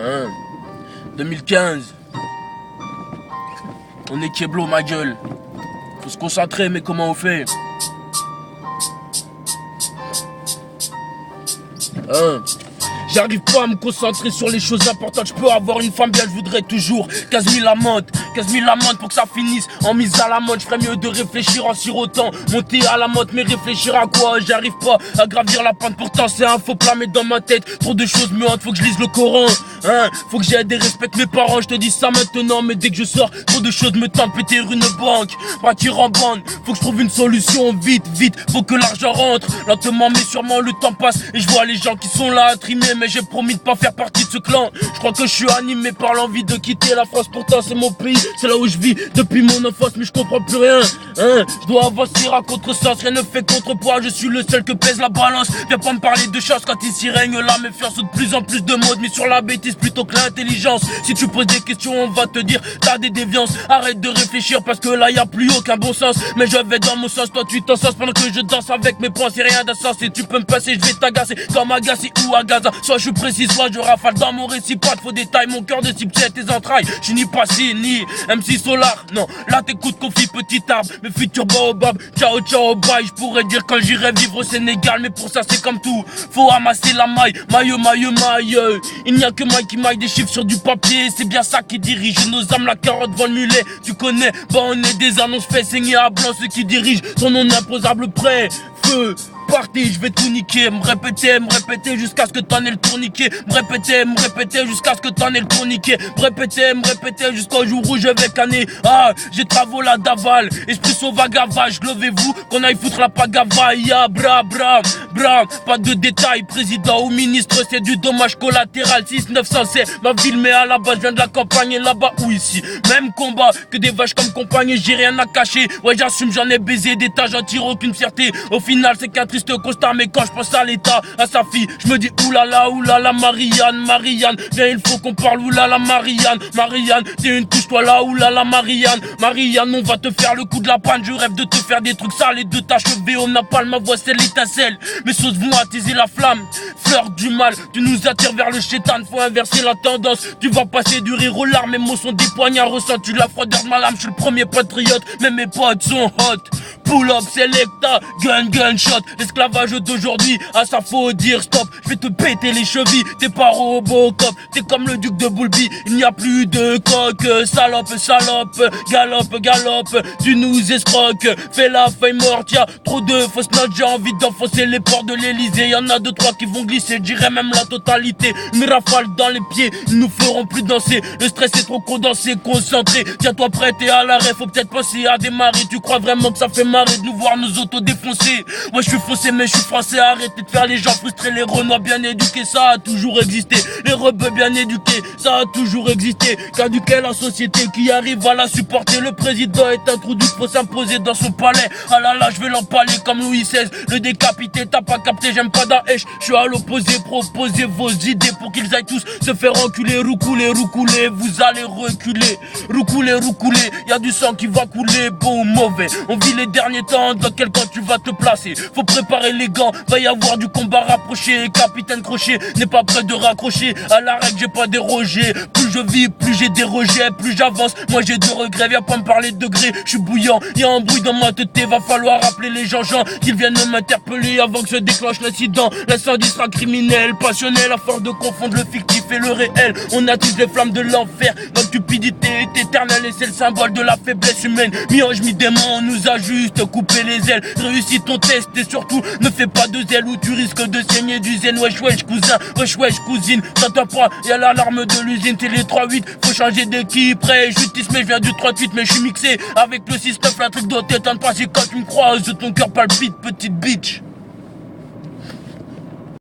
Hein 2015. On est Keblo, ma gueule. Faut se concentrer, mais comment on fait? Hein? J'arrive pas à me concentrer sur les choses importantes. Je peux avoir une femme bien, je voudrais toujours 15 000 amantes. 15 000 amantes pour que ça finisse en mise à la mode. Je ferais mieux de réfléchir en sirotant. Monter à la mode, mais réfléchir à quoi? J'arrive pas à gravir la pente. Pourtant c'est un faux plat, mais dans ma tête trop de choses me hantent. Faut que je lise le Coran, hein. Faut que j'aide et respecte mes parents. Je te dis ça maintenant, mais dès que je sors, trop de choses me tentent. Péter une banque, partir en bande. Faut que je trouve une solution vite, vite. Faut que l'argent rentre. Lentement mais sûrement le temps passe. Et je vois les gens qui sont là à trimer. Mais j'ai promis de pas faire partie de ce clan. Je crois que je suis animé par l'envie de quitter la France. Pourtant c'est mon pays, c'est là où je vis depuis mon enfance. Mais je comprends plus rien, hein. Je dois avancer à contre-sens. Rien ne fait contrepoids, je suis le seul que pèse la balance. Viens pas me parler de choses quand ici règne la méfiance. De plus en plus de mode, mais sur la bêtise plutôt que l'intelligence. Si tu poses des questions, on va te dire t'as des déviances. Arrête de réfléchir parce que là y a plus aucun bon sens. Mais je vais dans mon sens, toi tu t'en sens pendant que je danse avec mes pensées. Rien d'insensé, tu peux me passer, je vais t'agacer comme Agassi ou à Gaza. Soit je suis précis, soit je rafale dans mon récit. Pas de faux détails, mon cœur de cible, c'est tes entrailles. Je suis ni passé, ni MC Solar. Non, là t'écoutes Kofi, petit arbre. Mes futurs baobab, ciao ciao bye. Je pourrais dire quand j'irai vivre au Sénégal. Mais pour ça c'est comme tout, faut amasser la maille. Maille, maille, maille. Il n'y a que Mike qui maille des chiffres sur du papier. C'est bien ça qui dirige nos âmes, la carotte devant le mulet. Tu connais, bah on est des annonces fait saigner à blanc. Ceux qui dirigent son nom imposable prêt. Feu parti, je vais tout niquer, me répéter jusqu'à ce que t'en aies le tourniquet, me répéter jusqu'à ce que t'en aies le tourniquet, me répéter jusqu'au jour où je vais canner. Ah, j'ai travaux là d'aval, esprit sauvage gavage, levez-vous qu'on aille foutre la pagavaille. Ah, bra, pas de détails, président ou ministre, c'est du dommage collatéral. 6-900 c'est ma ville, mais à la base je viens de la campagne, et là-bas ou ici, même combat, que des vaches comme compagne, j'ai rien à cacher. Ouais j'assume, j'en ai baisé des tas, j'en tire aucune fierté. Au final c'est qu'un triste constat, mais quand je pense à l'état, à sa fille, je me dis oulala, Marianne, viens il faut qu'on parle, oulala Marianne, t'es une touche toi là, oulala Marianne, on va te faire le coup de la panne, je rêve de te faire des trucs sales et de t'achever au napalm, ma voix c'est l'étincelle, mes sauces vont attiser la flamme, fleur du mal, tu nous attires vers le chétan, faut inverser la tendance, tu vas passer du rire aux larmes, mes mots sont des poignards, ressens-tu la froideur de ma lame, je suis le premier patriote, mais mes potes sont hot, pull up, selecta, gun shot, l'esclavage d'aujourd'hui, à ça faut dire stop, je vais te péter les chevilles, t'es pas Robocop, t'es comme le duc de Boulby, il n'y a plus de coq, salope, galope, tu nous escroques, fais la feuille morte, y'a trop de fausses notes, j'ai envie d'enfoncer les portes de l'Elysée, y'en a 2-3 qui vont glisser, je dirais même la totalité, une rafale dans les pieds, ils nous feront plus danser, le stress est trop condensé, concentré, tiens-toi prêt, t'es à l'arrêt, faut peut-être penser à démarrer, tu crois vraiment que ça fait marrer de nous voir nous auto-défoncer, moi je suis foncé mais je suis français, arrêtez de faire les gens frustrés, les renois bien éduqués, ça a toujours existé, les rebeux bien éduqués, ça a toujours existé, qu'éduquer la société qui arrive à la supporter, le président est un trou du faut s'imposer dans son palais, ah là là je vais l'empaler comme Louis XVI, le décapité, t'as pas capté, j'aime pas Daesh, je suis à l'opposé, proposez vos idées pour qu'ils aillent tous se faire enculer, roucouler, vous allez reculer, roucouler, y a du sang qui va couler, bon ou mauvais, on vit les derniers temps, dans quel camp tu vas te placer, faut préparer les gants, va y avoir du combat rapproché, capitaine Crochet n'est pas prêt de raccrocher, à la règle j'ai pas dérogé, plus je vis, plus j'ai des rejets, plus j'avance, moi j'ai de regrets, viens pas me parler de degrés, je suis bouillant, y'a un bruit dans ma tête, va falloir appeler les gens qu'ils viennent m'interpeller avant que se déclenche l'incident, l'incendie sera criminel, passionnel, à force de confondre le fictif et le réel, on attise les flammes de l'enfer, notre cupidité est éternelle et c'est le symbole de la faiblesse humaine, mi-ange, mi-démon, on nous a juste coupé les ailes, réussis ton test et surtout ne fais pas de zèle ou tu risques de saigner du zen, wesh cousin, wesh cousine, t'entends pas, y'a l'alarme de l'usine, t'es les 3-8, faut changer d'équipe, justice mais je viens du 38 mais je suis mixé avec le 6-9, la truc doit t'éteindre pas si quand tu me croises, ton cœur palpite, petite bitch.